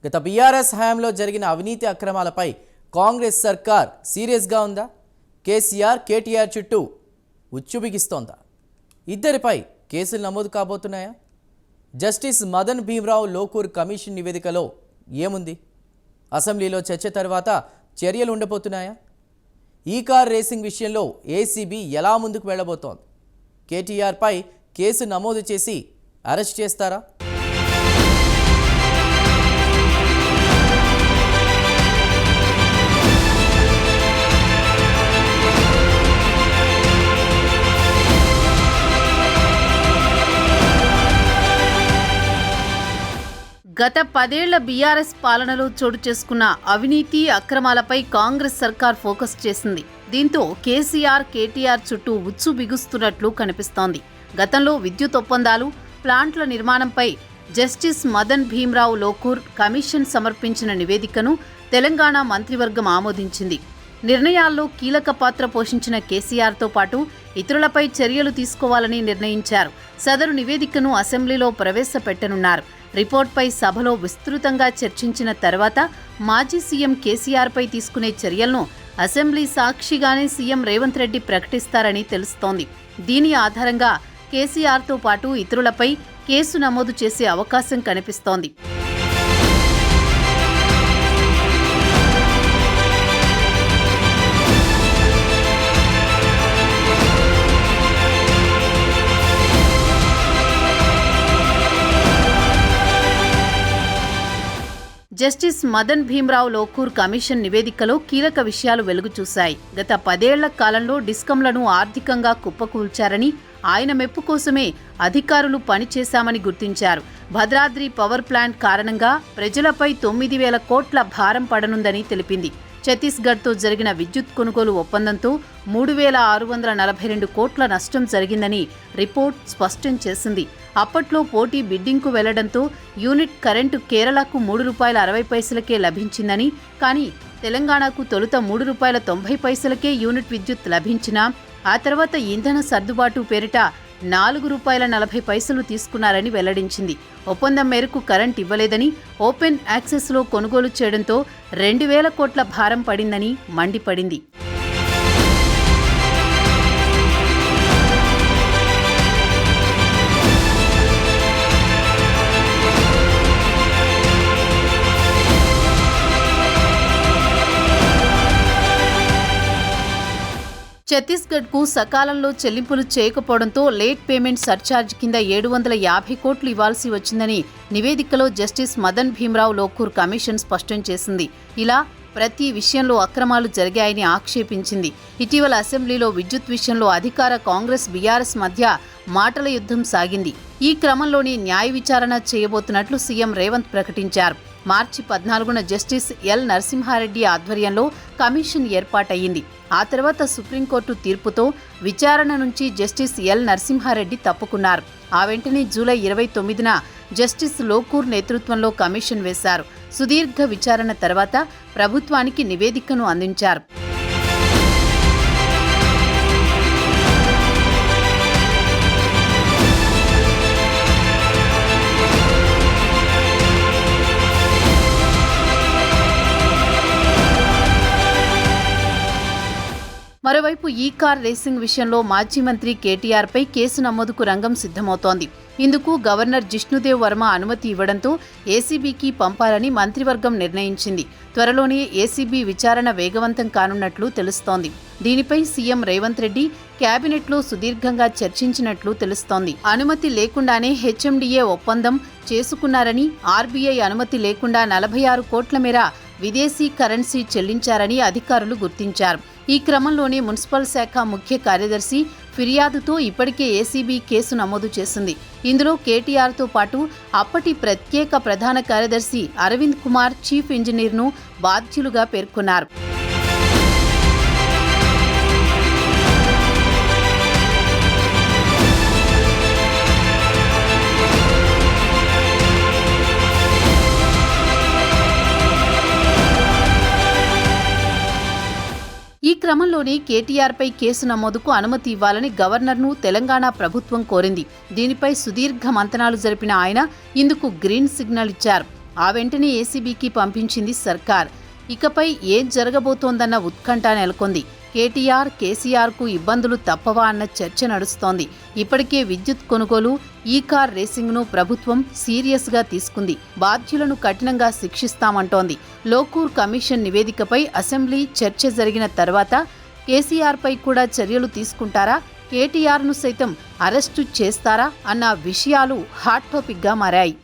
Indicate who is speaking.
Speaker 1: గత బీఆర్ఎస్ హయాంలో జరిగిన అవినీతి అక్రమాలపై కాంగ్రెస్ సర్కార్ సీరియస్గా ఉందా? కేసీఆర్, కేటీఆర్ చుట్టూ ఉచ్చు బిగిస్తోందా? ఇద్దరిపై కేసులు నమోదు కాబోతున్నాయా? జస్టిస్ మదన్ భీమ్రావ్ లోకూర్ కమిషన్ నివేదికలో ఏముంది? అసెంబ్లీలో చర్చ తర్వాత చర్యలు ఉండబోతున్నాయా? ఈ కార్ రేసింగ్ విషయంలో ఏసీబీ ఎలా ముందుకు వెళ్ళబోతోంది? కేటీఆర్పై కేసు నమోదు చేసి అరెస్ట్ చేస్తారా?
Speaker 2: గత 10 ఏళ్ల బీఆర్ఎస్ పాలనలో చోటు చేసుకున్న అవినీతి అక్రమాలపై కాంగ్రెస్ సర్కార్ ఫోకస్ చేసింది. దీంతో కేసీఆర్, కేటీఆర్ చుట్టూ ఉచ్చు బిగుస్తున్నట్లు కనిపిస్తోంది. గతంలో విద్యుత్ ఒప్పందాలు, ప్లాంట్ల నిర్మాణంపై జస్టిస్ మదన్ భీమ్రావ్ లోకూర్ కమిషన్ సమర్పించిన నివేదికను తెలంగాణ మంత్రివర్గం ఆమోదించింది. నిర్ణయాల్లో కీలక పాత్ర పోషించిన కేసీఆర్తో పాటు ఇతరులపై చర్యలు తీసుకోవాలని నిర్ణయించారు. సదరు నివేదికను అసెంబ్లీలో ప్రవేశపెట్టనున్నారు. రిపోర్ట్పై సభలో విస్తృతంగా చర్చించిన తర్వాత మాజీ సీఎం కేసీఆర్పై తీసుకునే చర్యలను అసెంబ్లీ సాక్షిగానే సీఎం రేవంత్ రెడ్డి ప్రకటిస్తారని తెలుస్తోంది. దీని ఆధారంగా కేసీఆర్తో పాటు ఇతరులపై కేసు నమోదు చేసే అవకాశం కనిపిస్తోంది. జస్టిస్ మదన్ భీమ్రావ్ లోకూర్ కమిషన్ నివేదికలో కీలక విషయాలు వెలుగు చూశాయి. గత 10 ఏళ్ల కాలంలో డిస్కంలను ఆర్థికంగా కుప్పకూల్చారని, ఆయన మెప్పు కోసమే అధికారులు పనిచేశామని గుర్తించారు. భద్రాద్రి పవర్ ప్లాంట్ కారణంగా ప్రజలపై 9,000 కోట్ల భారం పడనుందని తెలిపింది. ఛత్తీస్గఢ్తో జరిగిన విద్యుత్ కొనుగోలు ఒప్పందంతో 3,642 కోట్ల నష్టం జరిగిందని రిపోర్ట్ స్పష్టం చేసింది. అప్పట్లో పోటీ బిడ్డింగ్కు వెళ్లడంతో యూనిట్ కరెంటు కేరళకు ₹3.60కే లభించిందని, కానీ తెలంగాణకు తొలుత ₹3.90కే యూనిట్ విద్యుత్ లభించినా ఆ తర్వాత ఇంధన సర్దుబాటు పేరిట ₹4.40 తీసుకున్నారని వెల్లడించింది. ఒప్పందం మేరకు కరెంట్ ఇవ్వలేదని, ఓపెన్ యాక్సెస్లో కొనుగోలు చేయడంతో 2,000 కోట్ల భారం పడిందని మండిపడింది. ఛత్తీస్గఢ్కు సకాలంలో చెల్లింపులు చేయకపోవడంతో లేట్ పేమెంట్ సర్ఛార్జ్ కింద 750 కోట్లు ఇవ్వాల్సి వచ్చిందని నివేదికలో జస్టిస్ మదన్ భీమ్రావ్ లోకూర్ కమిషన్ స్పష్టం చేసింది. ఇలా ప్రతి విషయంలో అక్రమాలు జరిగాయని ఆక్షేపించింది. ఇటీవల అసెంబ్లీలో విద్యుత్ విషయంలో అధికార కాంగ్రెస్, బీఆర్ఎస్ మధ్య మాటల యుద్ధం సాగింది. ఈ క్రమంలోనే న్యాయ విచారణ చేయబోతున్నట్లు సీఎం రేవంత్ ప్రకటించారు. మార్చి 14న జస్టిస్ ఎల్ నరసింహారెడ్డి ఆధ్వర్యంలో కమిషన్ ఏర్పాటయ్యింది. ఆ తర్వాత సుప్రీంకోర్టు తీర్పుతో విచారణ నుంచి జస్టిస్ ఎల్ నరసింహారెడ్డి తప్పుకున్నారు. ఆ వెంటనే జూలై 29న జస్టిస్ లోకూర్ నేతృత్వంలో కమిషన్ వేశారు. సుదీర్ఘ విచారణ తర్వాత ప్రభుత్వానికి నివేదికను అందించారు. మరోవైపు ఈ కార్ రేసింగ్ విషయంలో మాజీ మంత్రి కేటీఆర్పై కేసు నమోదుకు రంగం సిద్ధమవుతోంది. ఇందుకు గవర్నర్ జిష్ణుదేవ్ వర్మ అనుమతి ఇవ్వడంతో ఏసీబీకి పంపాలని మంత్రివర్గం నిర్ణయించింది. త్వరలోనే ఏసీబీ విచారణ వేగవంతం కానున్నట్లు తెలుస్తోంది. దీనిపై సీఎం రేవంత్ రెడ్డి కేబినెట్లో సుదీర్ఘంగా చర్చించినట్లు తెలుస్తోంది. అనుమతి లేకుండానే హెచ్ఎండిఏ ఒప్పందం చేసుకున్నారని, ఆర్బీఐ అనుమతి లేకుండా 46 కోట్ల మేర విదేశీ కరెన్సీ చెల్లించారని అధికారులు గుర్తించారు. ఈ క్రమంలోనే మున్సిపల్ శాఖ ముఖ్య కార్యదర్శి ఫిర్యాదుతో ఇప్పటికే ఏసీబీ కేసు నమోదు చేసింది. ఇందులో కేటీఆర్తో పాటు అప్పటి ప్రత్యేక ప్రధాన కార్యదర్శి అరవింద్ కుమార్, చీఫ్ ఇంజనీర్ను బాధ్యులుగా పేర్కొన్నారు. ఈ క్రమంలోనే కేటీఆర్పై కేసు నమోదుకు అనుమతి ఇవ్వాలని గవర్నర్ను తెలంగాణ ప్రభుత్వం కోరింది. దీనిపై సుదీర్ఘ మంతనాలు జరిపిన ఆయన ఇందుకు గ్రీన్ సిగ్నల్ ఇచ్చారు. ఆ వెంటనే ఏసీబీకి పంపించింది సర్కార్. ఇకపై ఏం జరగబోతోందన్న ఉత్కంఠ నెలకొంది. కేటీఆర్, కేసీఆర్కు ఇబ్బందులు తప్పవా అన్న చర్చ నడుస్తోంది. ఇప్పటికే విద్యుత్ కొనుగోలు, ఈ కార్ రేసింగ్ను ప్రభుత్వం సీరియస్గా తీసుకుంది. బాధ్యులను కఠినంగా శిక్షిస్తామంటోంది. లోకూర్ కమిషన్ నివేదికపై అసెంబ్లీ చర్చ జరిగిన తర్వాత కేసీఆర్పై కూడా చర్యలు తీసుకుంటారా, కేటీఆర్ను సైతం అరెస్టు చేస్తారా అన్న విషయాలు హాట్ టాపిక్గా మారాయి.